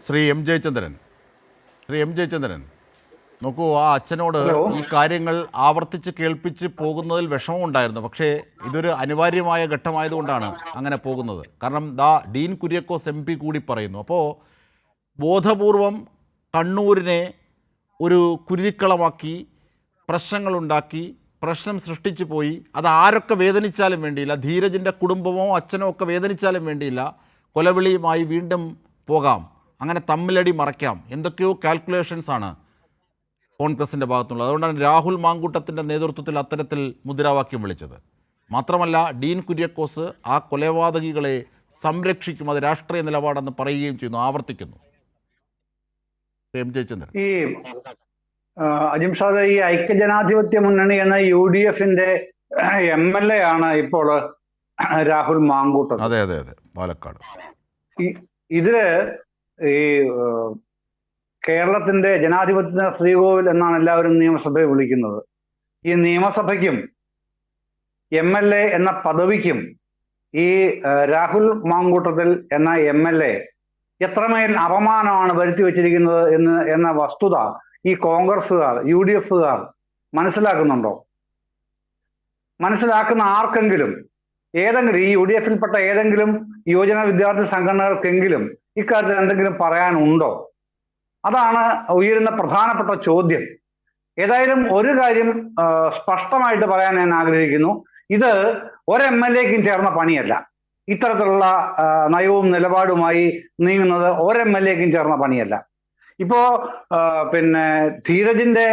Shri M Jayachandran, നോക്കൂ, ആ അച്ഛനോട് ഹലോ. ഈ കാര്യങ്ങൾ ആവർത്തിച്ച് കേൾപ്പിച്ച് പോകുന്നതിൽ വിഷമമുണ്ടായിരുന്നു. പക്ഷേ ഇതൊരു അനിവാര്യമായ ഘട്ടമായതുകൊണ്ടാണ് അങ്ങനെ പോകുന്നത്. കാരണം ഡീൻ കുര്യാക്കോസ് MP കൂടി പറയുന്നു. അപ്പോൾ ബോധപൂർവം കണ്ണൂരിനെ ഒരു കുരുതിക്കളമാക്കി പ്രശ്നങ്ങളുണ്ടാക്കി പ്രശ്നം സൃഷ്ടിച്ചു പോയി. അത് ആരൊക്കെ വേദനിച്ചാലും വേണ്ടിയില്ല, ധീരജിൻ്റെ കുടുംബമോ അച്ഛനോ ഒക്കെ വേദനിച്ചാലും വേണ്ടിയില്ല, കൊലവിളിയുമായി വീണ്ടും പോകാം, അങ്ങനെ തമ്മിലടി മറയ്ക്കാം, എന്തൊക്കെയോ കാൽക്കുലേഷൻസാണ് കോൺഗ്രസിൻ്റെ ഭാഗത്തുള്ളത്. അതുകൊണ്ടാണ് രാഹുൽ മാങ്കൂട്ടത്തിൻ്റെ നേതൃത്വത്തിൽ അത്തരത്തിൽ മുദ്രാവാക്യം വിളിച്ചത്. മാത്രമല്ല ഡീൻ കുര്യാക്കോസ് ആ കൊലപാതകികളെ സംരക്ഷിക്കും, അത് രാഷ്ട്രീയ നിലപാടെന്ന് പറയുകയും ചെയ്യുന്നു, ആവർത്തിക്കുന്നു. എം ജയചന്ദ്രൻ, ഈ അജിംഷാദ്, ഈ ഐക്യജനാധിപത്യ മുന്നണി എന്ന UDF-ന്റെ MLA ആണ് ഇപ്പോൾ രാഹുൽ മാങ്കൂട്ടം. അതെ അതെ അതെ, പാലക്കാട്. ഇതില് ഈ കേരളത്തിന്റെ ജനാധിപത്യ ശ്രീകോവിൽ എന്നാണ് എല്ലാവരും നിയമസഭയെ വിളിക്കുന്നത്. ഈ നിയമസഭയ്ക്കും MLA എന്ന പദവിക്കും ഈ രാഹുൽ മാങ്കൂട്ടത്തിൽ എന്ന MLA എത്രമേൽ അപമാനമാണ് വരുത്തി വെച്ചിരിക്കുന്നത് എന്ന വസ്തുത ഈ കോൺഗ്രസ്സുകാർ, UDF-കാർ മനസ്സിലാക്കുന്നുണ്ടോ? മനസ്സിലാക്കുന്ന ആർക്കെങ്കിലും, ഏതെങ്കിലും ഈ UDF-ൽപ്പെട്ട ഏതെങ്കിലും യുവജന വിദ്യാർത്ഥി സംഘടനകൾക്കെങ്കിലും ഇക്കാര്യത്തിൽ എന്തെങ്കിലും പറയാനുണ്ടോ? അതാണ് ഉയരുന്ന പ്രധാനപ്പെട്ട ചോദ്യം. ഏതായാലും ഒരു കാര്യം സ്പഷ്ടമായിട്ട് പറയാൻ ഞാൻ ആഗ്രഹിക്കുന്നു. ഇത് ഒരു MLA-ക്കും ചേർന്ന പണിയല്ല. ഇത്തരത്തിലുള്ള നയവും നിലപാടുമായി നീങ്ങുന്നത് ഒരു MLA-ക്കും ചേർന്ന പണിയല്ല. ഇപ്പോ ധീരജിന്റെ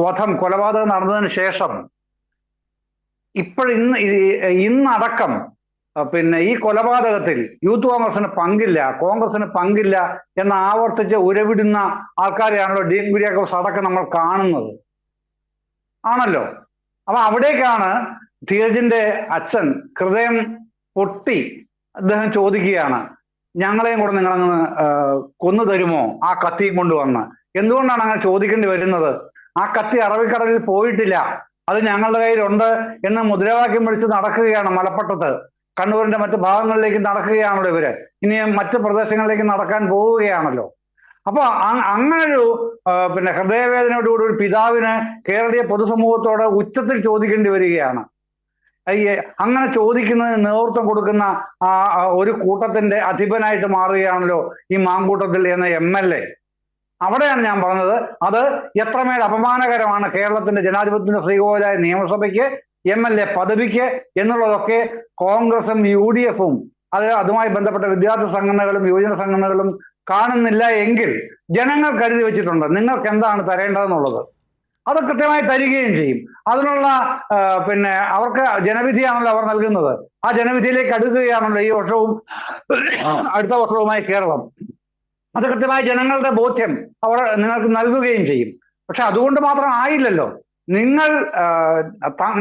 വധം, കൊലപാതകം നടന്നതിന് ശേഷം ഇന്നടക്കം ഈ കൊലപാതകത്തിൽ യൂത്ത് കോൺഗ്രസിന് പങ്കില്ല എന്ന് ആവർത്തിച്ച് ഉരവിടുന്ന ആൾക്കാരെയാണല്ലോ ഡീൻ കുര്യാക്കോസ് അടക്കം നമ്മൾ കാണുന്നത്, ആണല്ലോ. അപ്പൊ അവിടേക്കാണ് ധീരജിന്റെ അച്ഛൻ ഹൃദയം പൊട്ടി അദ്ദേഹം ചോദിക്കുകയാണ്, ഞങ്ങളെയും കൂടെ നിങ്ങളങ്ങ് കൊന്നു തരുമോ ആ കത്തിയും കൊണ്ടുവന്ന്? എന്തുകൊണ്ടാണ് അങ്ങനെ ചോദിക്കേണ്ടി വരുന്നത്? ആ കത്തി അറബിക്കടലിൽ പോയിട്ടില്ല, അത് ഞങ്ങളുടെ കയ്യിലുണ്ട് എന്ന് മുദ്രാവാക്യം വിളിച്ച് നടക്കുകയാണ്. മലപ്പട്ടത്ത്, കണ്ണൂരിന്റെ മറ്റു ഭാഗങ്ങളിലേക്ക് നടക്കുകയാണല്ലോ ഇവര്. ഇനി മറ്റു പ്രദേശങ്ങളിലേക്ക് നടക്കാൻ പോവുകയാണല്ലോ. അപ്പൊ അങ്ങനൊരു ഹൃദയവേദനയോടുകൂടി ഒരു പിതാവിന് കേരളീയ പൊതുസമൂഹത്തോട് ഉച്ചത്തിൽ ചോദിക്കേണ്ടി വരികയാണ്. അങ്ങനെ ചോദിക്കുന്നതിന് നേതൃത്വം കൊടുക്കുന്ന ഒരു കൂട്ടത്തിന്റെ അധിപനായിട്ട് മാറുകയാണല്ലോ ഈ മാങ്കൂട്ടത്തിൽ എന്ന MLA. അവിടെയാണ് ഞാൻ പറഞ്ഞത്, അത് എത്രമേൽ അപമാനകരമാണ് കേരളത്തിന്റെ ജനാധിപത്യത്തിന്റെ ശ്രീകോവിലായ നിയമസഭയ്ക്ക്, MLA പദവിക്ക് എന്നുള്ളതൊക്കെ കോൺഗ്രസും UDF-ഉം അതുമായി ബന്ധപ്പെട്ട വിദ്യാർത്ഥി സംഘടനകളും യുവജന സംഘടനകളും കാണുന്നില്ല എങ്കിൽ ജനങ്ങൾ കരുതി വെച്ചിട്ടുണ്ട് നിങ്ങൾക്ക് എന്താണ് തരേണ്ടതെന്നുള്ളത്. അത് കൃത്യമായി തരികയും ചെയ്യും. അതിനുള്ള അവർക്ക് ജനവിധിയാണല്ലോ അവർ നൽകുന്നത്. ആ ജനവിധിയിലേക്ക് അടുക്കുകയാണല്ലോ ഈ വർഷവും അടുത്ത വർഷവുമായി കേരളം. അത് കൃത്യമായി ജനങ്ങളുടെ ബോധ്യം അവർ നിങ്ങൾക്ക് നൽകുകയും ചെയ്യും. പക്ഷെ അതുകൊണ്ട് മാത്രം ആയില്ലല്ലോ.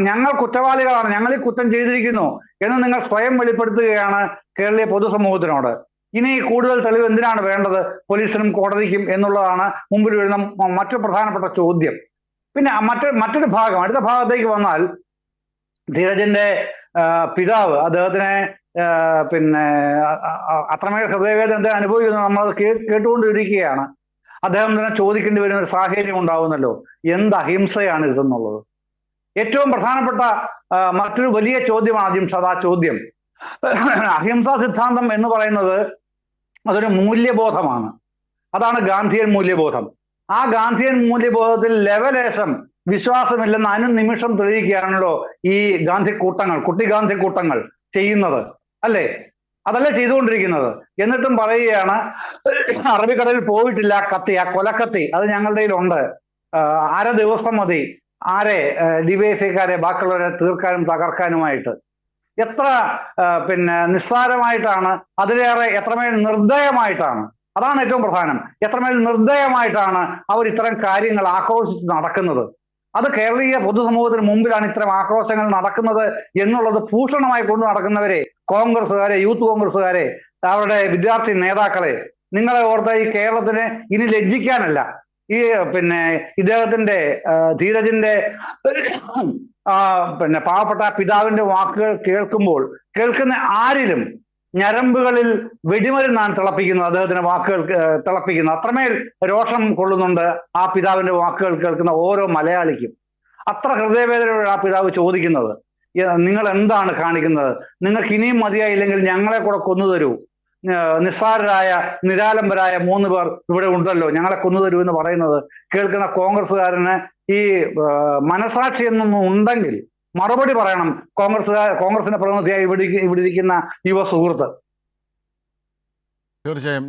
ഞങ്ങൾ കുറ്റവാളികളാണ്, ഞങ്ങൾ ഈ കുറ്റം ചെയ്തിരിക്കുന്നു എന്ന് നിങ്ങൾ സ്വയം വെളിപ്പെടുത്തുകയാണ് കേരളീയ പൊതുസമൂഹത്തിനോട്. ഇനി കൂടുതൽ തെളിവ് എന്തിനാണ് വേണ്ടത് പോലീസിനും കോടതിക്കും എന്നുള്ളതാണ് മുമ്പിൽ വരുന്ന മറ്റു പ്രധാനപ്പെട്ട ചോദ്യം. പിന്നെ മറ്റൊരു ഭാഗം, അടുത്ത ഭാഗത്തേക്ക് വന്നാൽ, ധീരജിന്റെ പിതാവ് അദ്ദേഹത്തിനെ അത്രമേൽ ഹൃദയവേദന അനുഭവിക്കുന്നു, നമ്മൾ കേട്ടുകൊണ്ടിരിക്കുകയാണ്. അദ്ദേഹം തന്നെ ചോദിക്കേണ്ടി വരുന്ന ഒരു സാഹചര്യം ഉണ്ടാവുന്നല്ലോ, എന്ത് അഹിംസയാണ് ഇതെന്നുള്ളത്. ഏറ്റവും പ്രധാനപ്പെട്ട മറ്റൊരു വലിയ ചോദ്യമാണ് അജിംഷാദ്. ആ ചോദ്യം, അഹിംസാ സിദ്ധാന്തം എന്ന് പറയുന്നത് അതൊരു മൂല്യബോധമാണ്. അതാണ് ഗാന്ധിയൻ മൂല്യബോധം. ആ ഗാന്ധിയൻ മൂല്യബോധത്തിൽ ലെവലേശം വിശ്വാസമില്ലെന്ന് അനുനിമിഷം തെളിയിക്കുകയാണല്ലോ ഈ കുട്ടി ഗാന്ധി കൂട്ടങ്ങൾ ചെയ്യുന്നത്, അല്ലേ? അതല്ലേ ചെയ്തുകൊണ്ടിരിക്കുന്നത്. എന്നിട്ടും പറയുകയാണ് അറബിക്കടലിൽ പോയിട്ടില്ല കത്തി, ആ കൊലക്കത്തി അത് ഞങ്ങളുടെ കയ്യിലുണ്ട്, അര ദിവസം മതി DYFI-ക്കാരെ ബാക്കിയുള്ളവരെ തീർക്കാനും തകർക്കാനുമായിട്ട്. എത്ര നിസ്സാരമായിട്ടാണ്, അതിലേറെ എത്രമേൽ നിർദ്ദയമായിട്ടാണ്, അതാണ് ഏറ്റവും പ്രധാനം, എത്രമേൽ നിർദ്ദയമായിട്ടാണ് അവർ ഇത്തരം കാര്യങ്ങൾ ആക്രോശിച്ച് നടക്കുന്നത്. അത് കേരളീയ പൊതുസമൂഹത്തിന് മുമ്പിലാണ് ഇത്തരം ആക്രോശങ്ങൾ നടക്കുന്നത് എന്നുള്ളത് ഭൂഷണമായി കൊണ്ടു നടക്കുന്നവരെ, കോൺഗ്രസ്സുകാരെ, യൂത്ത് കോൺഗ്രസ്സുകാരെ, അവരുടെ വിദ്യാർത്ഥി നേതാക്കളെ, നിങ്ങളെ ഓർത്ത ഈ കേരളത്തിന് ഇനി ലജ്ജിക്കാനല്ല. ഈ ഇദ്ദേഹത്തിന്റെ ധീരജിന്റെ പാവപ്പെട്ട പിതാവിന്റെ വാക്കുകൾ കേൾക്കുന്ന ആരിലും ഞരമ്പുകളിൽ വെടിമരുന്നാണ് തിളപ്പിക്കുന്നത്, അദ്ദേഹത്തിന്റെ വാക്കുകൾ തിളപ്പിക്കുന്നത്. അത്രമേൽ രോഷം കൊള്ളുന്നുണ്ട് ആ പിതാവിന്റെ വാക്കുകൾ കേൾക്കുന്ന ഓരോ മലയാളിക്കും. അത്ര ഹൃദയവേദനയോടെ ആ പിതാവ് ചോദിക്കുന്നത്, നിങ്ങൾ എന്താണ് കാണിക്കുന്നത്? നിങ്ങൾക്ക് ഇനിയും മതിയായില്ലെങ്കിൽ ഞങ്ങളെ കൂടെ കൊന്നു തരൂ. നിസ്സാരരായ നിരാലംബരായ 3 പേർ ഇവിടെ ഉണ്ടല്ലോ, ഞങ്ങളെ കൊന്നു തരൂ എന്ന് പറയുന്നത് കേൾക്കുന്ന കോൺഗ്രസ്സുകാരന് ഈ മനസാക്ഷി എന്നൊന്നും ഉണ്ടെങ്കിൽ മറുപടി പറയണം കോൺഗ്രസിന്റെ പ്രതിനിധിയായി ഇവിടെ ഇരിക്കുന്ന യുവ സുഹൃത്ത്. തീർച്ചയായും